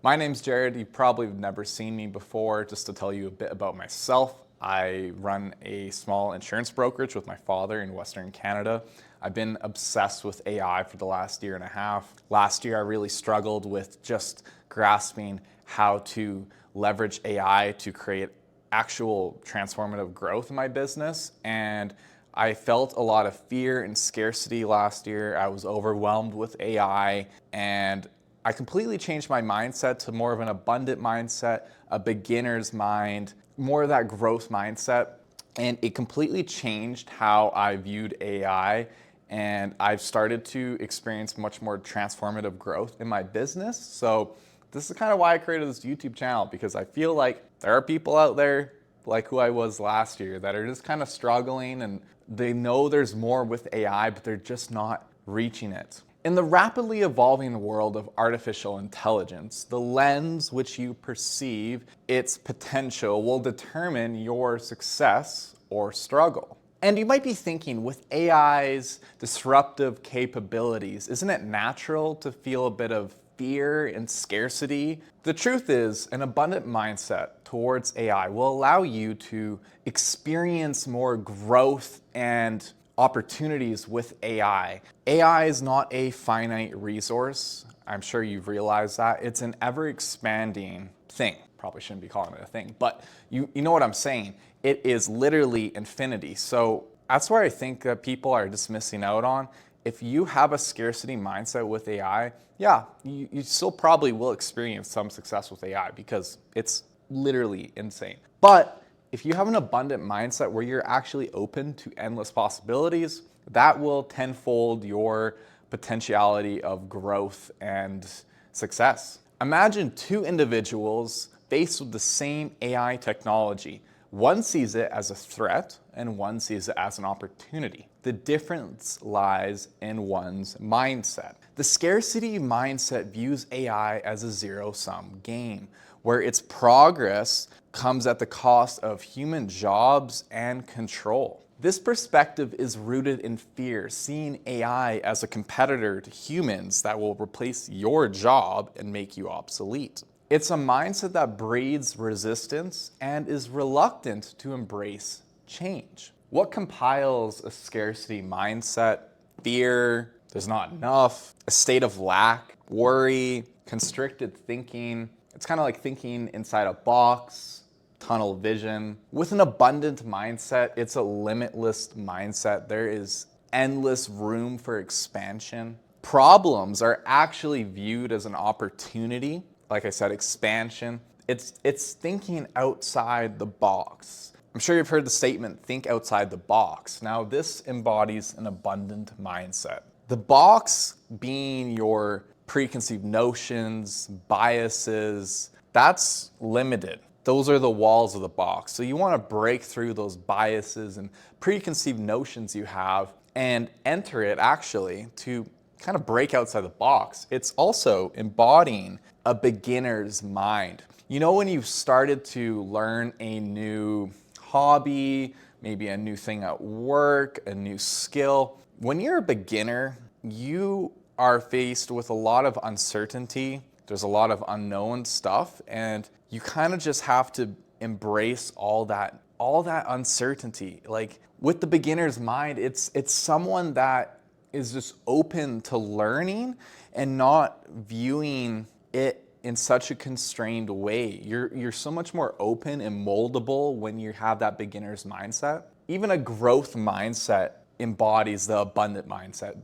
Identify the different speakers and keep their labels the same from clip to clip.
Speaker 1: My name's Jared. You probably have never seen me before. Just to tell you a bit about myself, I run a small insurance brokerage with my father in Western Canada. I've been obsessed with AI for the last year and a half. Last year, I really struggled with just grasping how to leverage AI to create actual transformative growth in my business. And I felt a lot of fear and scarcity last year. I was overwhelmed with AI, and I completely changed my mindset to more of an abundant mindset, a beginner's mind, more of that growth mindset. And it completely changed how I viewed AI. And I've started to experience much more transformative growth in my business. So this is kind of why I created this YouTube channel, because I feel like there are people out there like who I was last year that are just kind of struggling, and they know there's more with AI, but they're just not reaching it. In the rapidly evolving world of artificial intelligence, the lens which you perceive its potential will determine your success or struggle. And you might be thinking, with AI's disruptive capabilities, isn't it natural to feel a bit of fear and scarcity? The truth is, an abundant mindset towards AI will allow you to experience more growth and opportunities with AI. AI is not a finite resource. I'm sure you've realized that. It's an ever-expanding thing. Probably shouldn't be calling it a thing, but you know what I'm saying. It is literally infinity. So that's where I think that people are just missing out on. If you have a scarcity mindset with AI, yeah, you still probably will experience some success with AI because it's literally insane. But if you have an abundant mindset where you're actually open to endless possibilities, that will tenfold your potentiality of growth and success. Imagine two individuals faced with the same AI technology. One sees it as a threat and one sees it as an opportunity. The difference lies in one's mindset. The scarcity mindset views AI as a zero-sum game, where its progress comes at the cost of human jobs and control. This perspective is rooted in fear, seeing AI as a competitor to humans that will replace your job and make you obsolete. It's a mindset that breeds resistance and is reluctant to embrace change. What compiles a scarcity mindset? Fear, there's not enough, a state of lack, worry, constricted thinking. It's kind of like thinking inside a box, tunnel vision. With an abundant mindset, it's a limitless mindset. There is endless room for expansion. Problems are actually viewed as an opportunity. Like I said, expansion. It's thinking outside the box. I'm sure you've heard the statement, think outside the box. Now, this embodies an abundant mindset. The box being your preconceived notions, biases, that's limited. Those are the walls of the box. So you want to break through those biases and preconceived notions you have and enter it actually to kind of break outside the box. It's also embodying a beginner's mind. You know, when you've started to learn a new hobby, maybe a new thing at work, a new skill, when you're a beginner, you are faced with a lot of uncertainty. There's a lot of unknown stuff, and you kind of just have to embrace all that uncertainty. Like with the beginner's mind, it's someone that is just open to learning and not viewing it in such a constrained way. You're so much more open and moldable when you have that beginner's mindset. Even a growth mindset embodies the abundant mindset.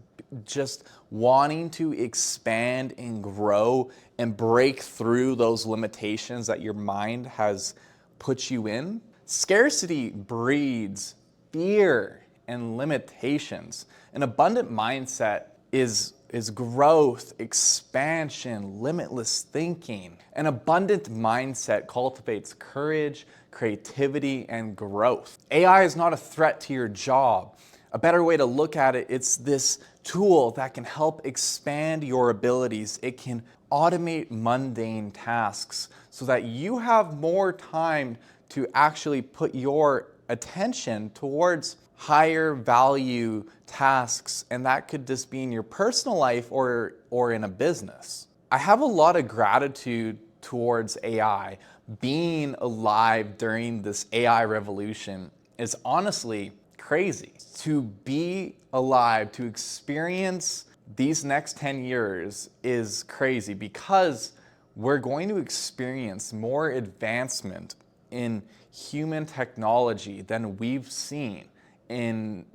Speaker 1: Just wanting to expand and grow and break through those limitations that your mind has put you in. Scarcity breeds fear and limitations. An abundant mindset is growth, expansion, limitless thinking. An abundant mindset cultivates courage, creativity, and growth. AI is not a threat to your job. A better way to look at it, it's this tool that can help expand your abilities. It can automate mundane tasks so that you have more time to actually put your attention towards higher value tasks, and that could just be in your personal life or in a business. I have a lot of gratitude towards AI, being alive during this AI revolution is honestly crazy. To be alive, to experience these next 10 years is crazy because we're going to experience more advancement in human technology than we've seen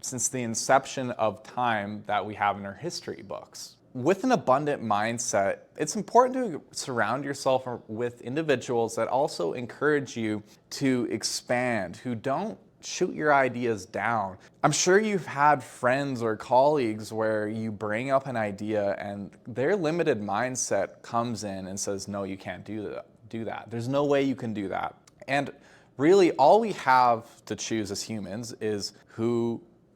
Speaker 1: since the inception of time that we have in our history books. With an abundant mindset, it's important to surround yourself with individuals that also encourage you to expand, who don't shoot your ideas down. I'm sure you've had friends or colleagues where you bring up an idea and their limited mindset comes in and says, no, you can't do that. There's no way you can do that. And really, all we have to choose as humans is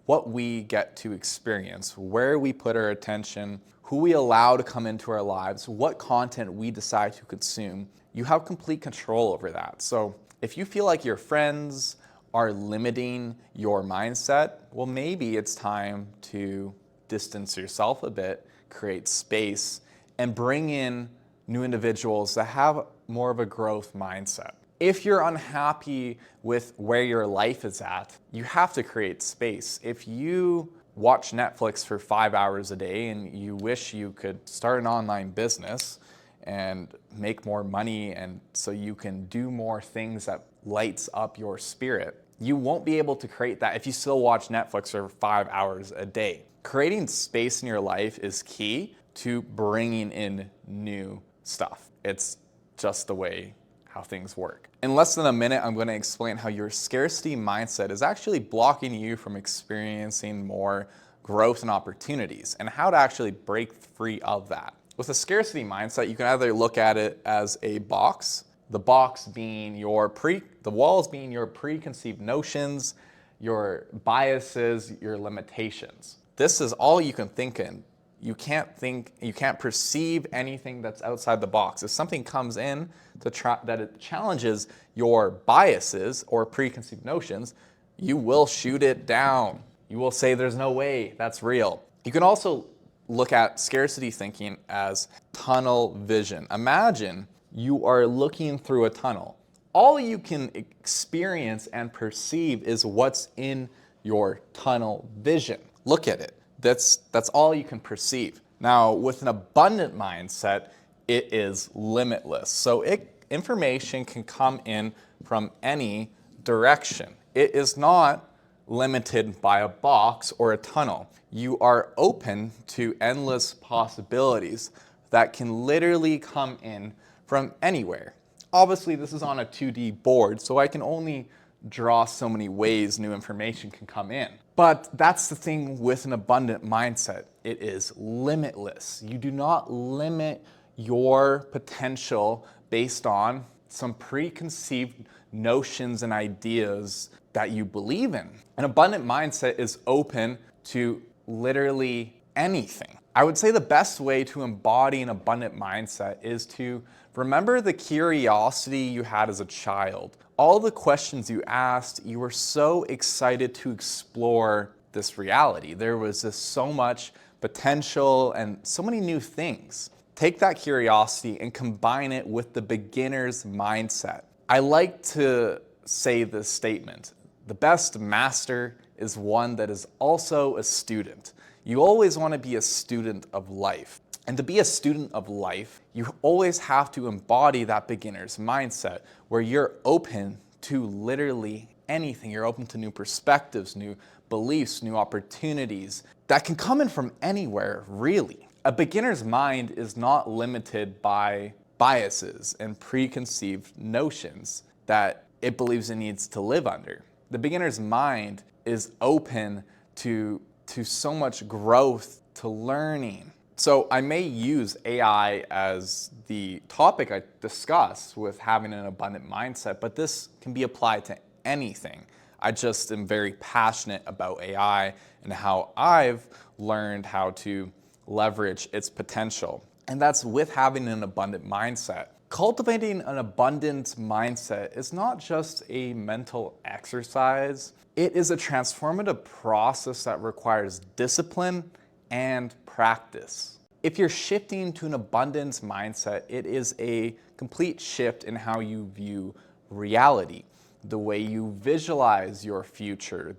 Speaker 1: what we get to experience, where we put our attention, who we allow to come into our lives, what content we decide to consume. You have complete control over that. So if you feel like your friends are limiting your mindset, well, maybe it's time to distance yourself a bit, create space, and bring in new individuals that have more of a growth mindset. If you're unhappy with where your life is at, you have to create space. If you watch Netflix for 5 hours a day and you wish you could start an online business and make more money and so you can do more things that lights up your spirit, you won't be able to create that if you still watch Netflix for 5 hours a day. Creating space in your life is key to bringing in new stuff. It's just the way how things work. In less than a minute, I'm going to explain how your scarcity mindset is actually blocking you from experiencing more growth and opportunities, and how to actually break free of that. With a scarcity mindset, you can either look at it as a box, the box being the walls being your preconceived notions, your biases, your limitations. This is all you can think in. You can't perceive anything that's outside the box. If something comes in that it challenges your biases or preconceived notions, you will shoot it down. You will say there's no way that's real. You can also look at scarcity thinking as tunnel vision. Imagine you are looking through a tunnel. All you can experience and perceive is what's in your tunnel vision. Look at it. That's all you can perceive. Now, with an abundant mindset, it is limitless. So information can come in from any direction. It is not limited by a box or a tunnel. You are open to endless possibilities that can literally come in from anywhere. Obviously, this is on a 2D board, so I can only draw so many ways new information can come in. But that's the thing with an abundant mindset. It is limitless. You do not limit your potential based on some preconceived notions and ideas that you believe in. An abundant mindset is open to literally anything. I would say the best way to embody an abundant mindset is to remember the curiosity you had as a child. All the questions you asked, you were so excited to explore this reality. There was just so much potential and so many new things. Take that curiosity and combine it with the beginner's mindset. I like to say this statement: the best master is one that is also a student. You always want to be a student of life. And to be a student of life, you always have to embody that beginner's mindset where you're open to literally anything. You're open to new perspectives, new beliefs, new opportunities that can come in from anywhere, really. A beginner's mind is not limited by biases and preconceived notions that it believes it needs to live under. The beginner's mind is open to so much growth, to learning. So I may use AI as the topic I discuss with having an abundant mindset, but this can be applied to anything. I just am very passionate about AI and how I've learned how to leverage its potential. And that's with having an abundant mindset. Cultivating an abundant mindset is not just a mental exercise. It is a transformative process that requires discipline and practice. If you're shifting to an abundance mindset, it is a complete shift in how you view reality, the way you visualize your future,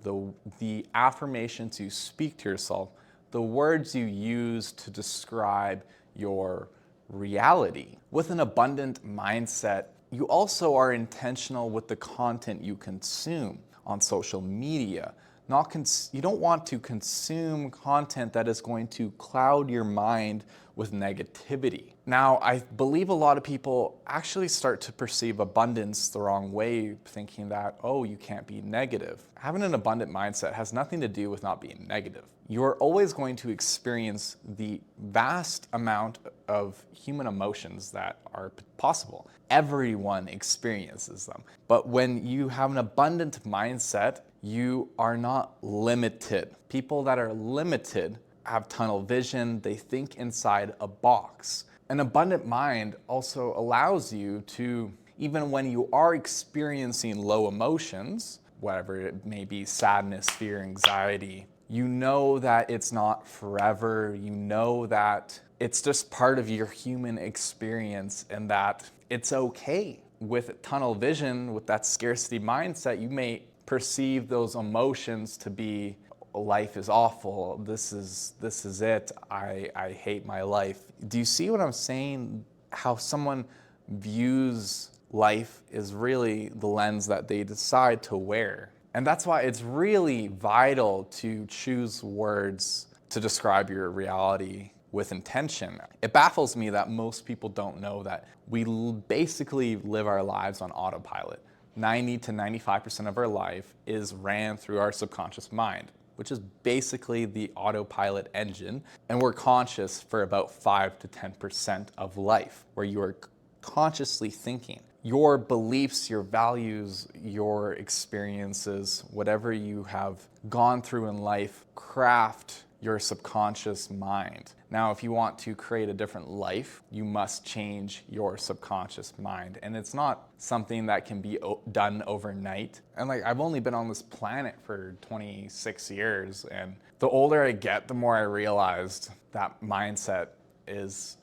Speaker 1: the affirmations you speak to yourself, the words you use to describe your reality. With an abundant mindset, you also are intentional with the content you consume on social media. You don't want to consume content that is going to cloud your mind with negativity. Now, I believe a lot of people actually start to perceive abundance the wrong way, thinking that, oh, you can't be negative. Having an abundant mindset has nothing to do with not being negative. You're always going to experience the vast amount of human emotions that are possible. Everyone experiences them. But when you have an abundant mindset, you are not limited. People that are limited have tunnel vision, they think inside a box. An abundant mind also allows you to, even when you are experiencing low emotions, whatever it may be, sadness, fear, anxiety, you know that it's not forever. You know that it's just part of your human experience and that it's okay. With tunnel vision, with that scarcity mindset, you may perceive those emotions to be, life is awful, this is it, I hate my life. Do you see what I'm saying? How someone views life is really the lens that they decide to wear. And that's why it's really vital to choose words to describe your reality with intention. It baffles me that most people don't know that we basically live our lives on autopilot. 90 to 95% of our life is ran through our subconscious mind, which is basically the autopilot engine, and we're conscious for about 5 to 10% of life, where you are consciously thinking. Your beliefs, your values, your experiences, whatever you have gone through in life, craft your subconscious mind. Now, if you want to create a different life, you must change your subconscious mind. And it's not something that can be done overnight. And I've only been on this planet for 26 years. And the older I get, the more I realized that mindset is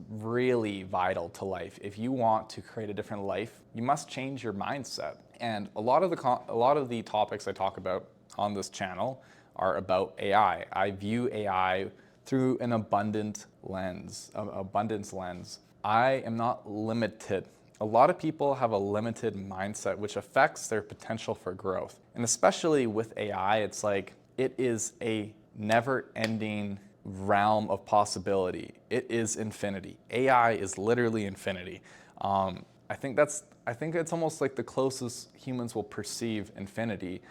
Speaker 1: really vital to life. If you want to create a different life, you must change your mindset. And a lot of the topics I talk about on this channel are about AI. I view AI through an abundance lens. I am not limited. A lot of people have a limited mindset, which affects their potential for growth. And especially with AI, it's like it is a never-ending realm of possibility. It is infinity. AI is literally infinity. I think it's almost like the closest humans will perceive infinity,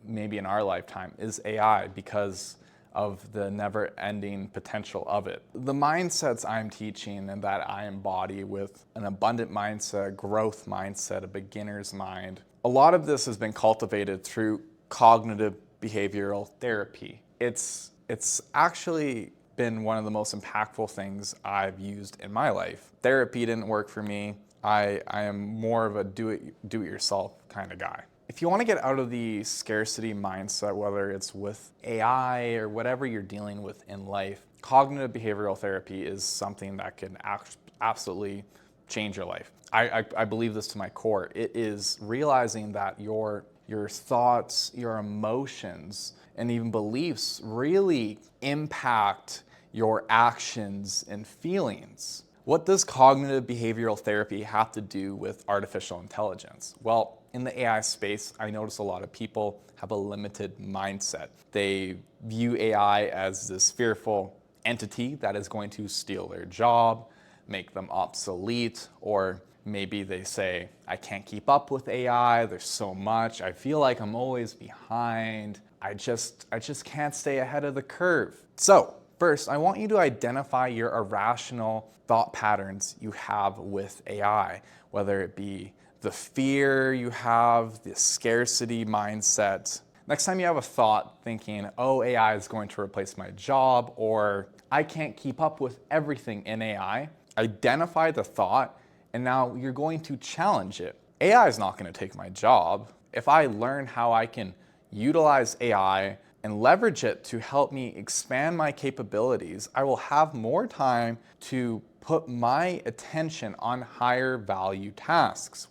Speaker 1: maybe in our lifetime, is AI, because of the never-ending potential of it. The mindsets I'm teaching and that I embody with an abundant mindset, growth mindset, a beginner's mind, a lot of this has been cultivated through cognitive behavioral therapy. It's actually been one of the most impactful things I've used in my life. Therapy didn't work for me. I am more of a do-it-yourself kind of guy. If you want to get out of the scarcity mindset, whether it's with AI or whatever you're dealing with in life, cognitive behavioral therapy is something that can absolutely change your life. I believe this to my core. It is realizing that your thoughts, your emotions, and even beliefs really impact your actions and feelings. What does cognitive behavioral therapy have to do with artificial intelligence? Well, in the AI space, I notice a lot of people have a limited mindset. They view AI as this fearful entity that is going to steal their job, make them obsolete, or maybe they say, I can't keep up with AI, there's so much, I feel like I'm always behind, I just can't stay ahead of the curve. So, first, I want you to identify your irrational thought patterns you have with AI, whether it be the fear you have, the scarcity mindset. Next time you have a thought thinking, oh, AI is going to replace my job, or I can't keep up with everything in AI, identify the thought, and now you're going to challenge it. AI is not going to take my job. If I learn how I can utilize AI and leverage it to help me expand my capabilities, I will have more time to put my attention on higher value tasks.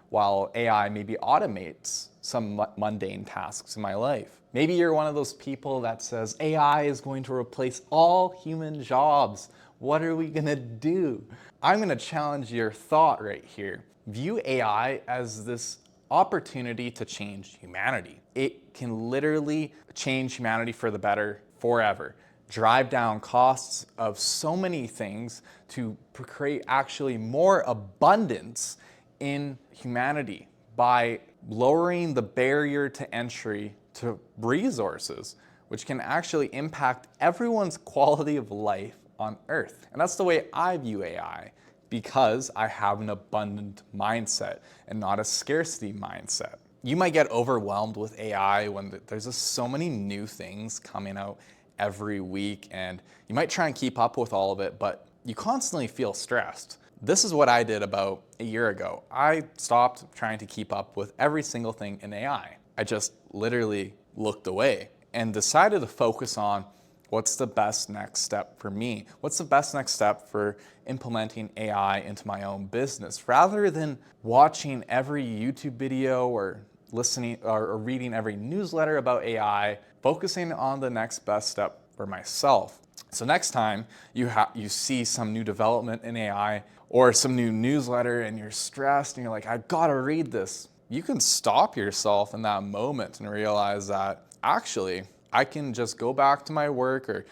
Speaker 1: While AI maybe automates some mundane tasks in my life. Maybe you're one of those people that says AI is going to replace all human jobs. What are we gonna do? I'm gonna challenge your thought right here. View AI as this opportunity to change humanity. It can literally change humanity for the better forever. Drive down costs of so many things to create actually more abundance in humanity by lowering the barrier to entry to resources, which can actually impact everyone's quality of life on Earth. And that's the way I view AI, because I have an abundant mindset and not a scarcity mindset. You might get overwhelmed with AI when there's just so many new things coming out every week, and you might try and keep up with all of it, but you constantly feel stressed. This is what I did about a year ago. I stopped trying to keep up with every single thing in AI. I just literally looked away and decided to focus on what's the best next step for me? What's the best next step for implementing AI into my own business? Rather than watching every YouTube video or listening or reading every newsletter about AI, focusing on the next best step for myself. So next time you see some new development in AI or some new newsletter and you're stressed and you're like, I've got to read this, you can stop yourself in that moment and realize that actually I can just go back to my work or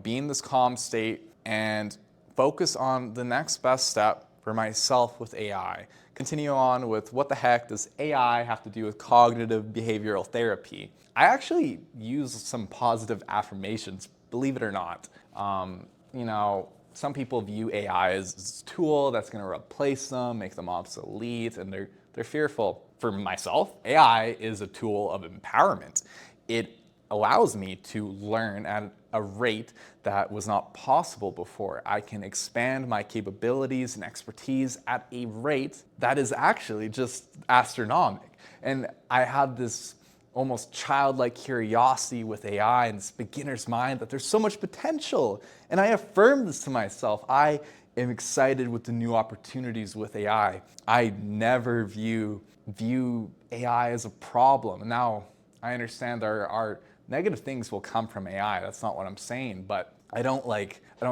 Speaker 1: be in this calm state and focus on the next best step for myself with AI. Continue on with what the heck does AI have to do with cognitive behavioral therapy? I actually use some positive affirmations, believe it or not. Some people view AI as a tool that's going to replace them, make them obsolete, and they're fearful. For myself, AI is a tool of empowerment. It allows me to learn at a rate that was not possible before. I can expand my capabilities and expertise at a rate that is actually just astronomical. And I have this almost childlike curiosity with AI and this beginner's mind that there's so much potential. And I affirm this to myself. I am excited with the new opportunities with AI. I never view AI as a problem. And now I understand there are negative things will come from AI. That's not what I'm saying, but I don't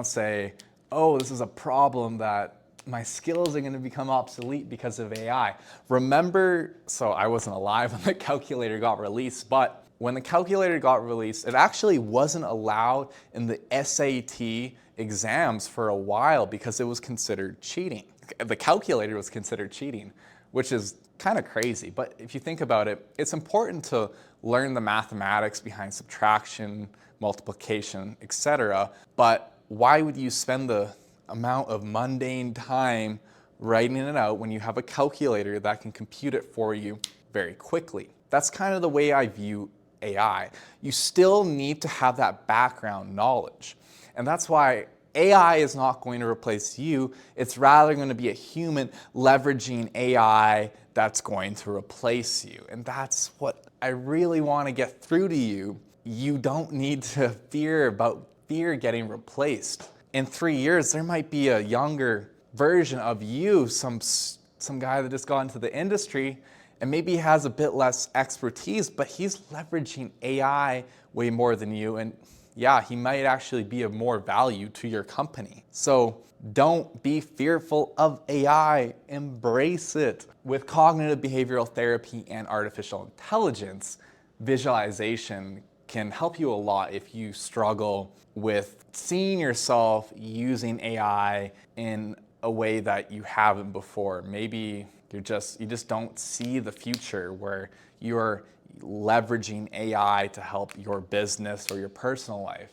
Speaker 1: say, oh, this is a problem that my skills are going to become obsolete because of AI. Remember, so I wasn't alive when the calculator got released, but when the calculator got released, it actually wasn't allowed in the SAT exams for a while because it was considered cheating. The calculator was considered cheating, which is kind of crazy. But if you think about it, it's important to learn the mathematics behind subtraction, multiplication, etc. But why would you spend the amount of mundane time writing it out when you have a calculator that can compute it for you very quickly? That's kind of the way I view AI. You still need to have that background knowledge. And that's why AI is not going to replace you. It's rather going to be a human leveraging AI that's going to replace you. And that's what I really want to get through to you. You don't need to fear getting replaced. In 3 years, there might be a younger version of you, some guy that just got into the industry and maybe has a bit less expertise, but he's leveraging AI way more than you. And yeah, he might actually be of more value to your company. So don't be fearful of AI, embrace it. With cognitive behavioral therapy and artificial intelligence, visualization can help you a lot if you struggle with seeing yourself using AI in a way that you haven't before. Maybe you just don't see the future where you're leveraging AI to help your business or your personal life.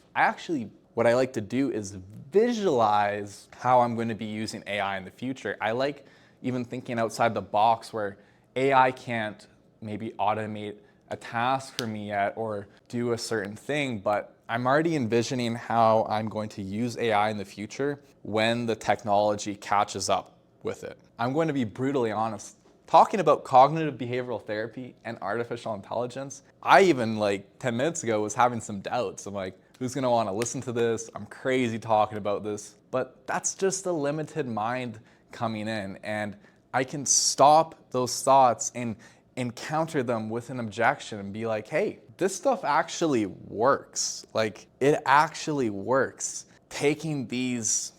Speaker 1: What I like to do is visualize how I'm going to be using AI in the future. I like even thinking outside the box where AI can't maybe automate a task for me yet or do a certain thing, but I'm already envisioning how I'm going to use AI in the future when the technology catches up with it. I'm going to be brutally honest, talking about cognitive behavioral therapy and artificial intelligence, I even like 10 minutes ago was having some doubts. I'm like, who's gonna wanna listen to this? I'm crazy talking about this. But that's just a limited mind coming in, and I can stop those thoughts and encounter them with an objection and be like, hey, this stuff actually works. Like, it actually works. Taking these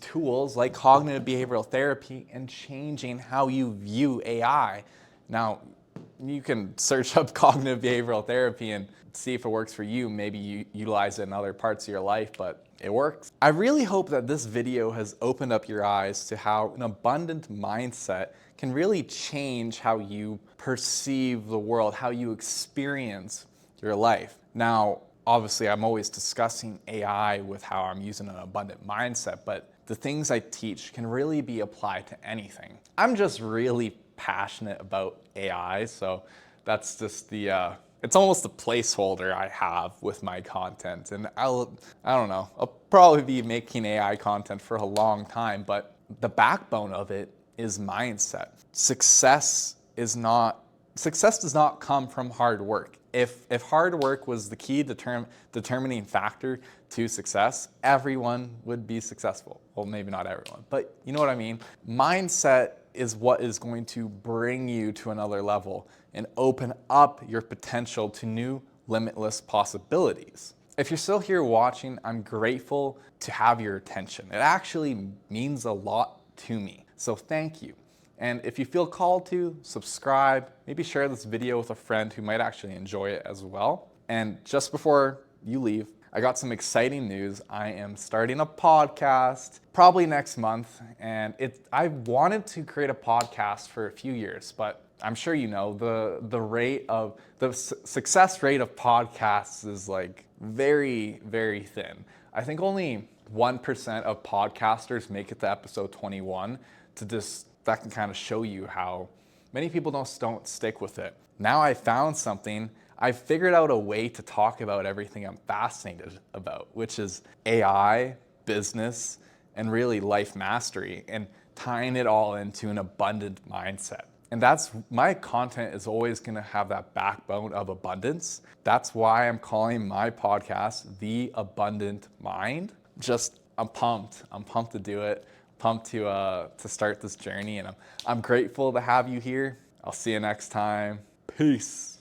Speaker 1: tools like cognitive behavioral therapy and changing how you view AI. Now, you can search up cognitive behavioral therapy and see if it works for you. Maybe you utilize it in other parts of your life, but it works. I really hope that this video has opened up your eyes to how an abundant mindset can really change how you perceive the world, how you experience your life. Now, obviously, I'm always discussing AI with how I'm using an abundant mindset, but the things I teach can really be applied to anything. I'm just really passionate about AI, so that's just it's almost the placeholder I have with my content. And I don't know, I'll probably be making AI content for a long time, but the backbone of it is mindset. Success does not come from hard work. If hard work was the key determining factor to success, everyone would be successful. Well, maybe not everyone, but you know what I mean? Mindset is what is going to bring you to another level and open up your potential to new limitless possibilities. If you're still here watching, I'm grateful to have your attention. It actually means a lot to me. So thank you. And if you feel called to, subscribe, maybe share this video with a friend who might actually enjoy it as well. And just before you leave, I got some exciting news. I am starting a podcast probably next month. And I wanted to create a podcast for a few years, but I'm sure you know the success rate of podcasts is like very, very thin. I think only 1% of podcasters make it to episode 21 that can kind of show you how many people don't stick with it. Now I found something. I figured out a way to talk about everything I'm fascinated about, which is AI, business, and really life mastery, and tying it all into an abundant mindset. And that's my content is always going to have that backbone of abundance. That's why I'm calling my podcast The Abundant Mind. I'm pumped. I'm pumped to do it. Pumped to start this journey, and I'm grateful to have you here. I'll see you next time. Peace.